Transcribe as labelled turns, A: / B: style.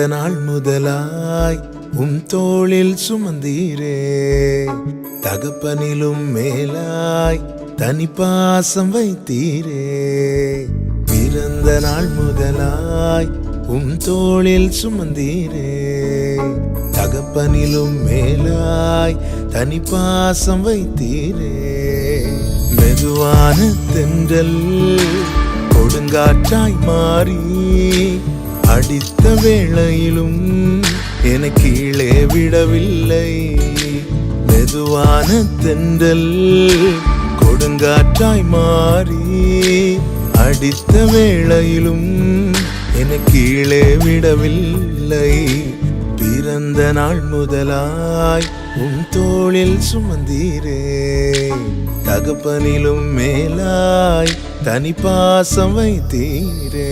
A: நாள் முதலாய் தோளில் சுமந்தீரே தகப்பனிலும் மேலாய் தனி பாசம் வைத்தீரே பிறந்த நாள் முதலாய் தோளில் சுமந்தீரே தகப்பனிலும் மேலாய் தனி பாசம் வைத்தீரே மெதுவான தென்றல் கொடுங்காற்றாய் மாறி அடித்த வேளையிலும் என கீழே விடவில்லை மெதுவான தென்றல் கொடுங்காற்றாய் மாறி அடித்த வேளையிலும் என கீழே விடவில்லை பிறந்த நாள் முதலாய் தோளில் சுமந்தீரே தகப்பனிலும் மேலாய் தனி பாசம் வைத்தீரே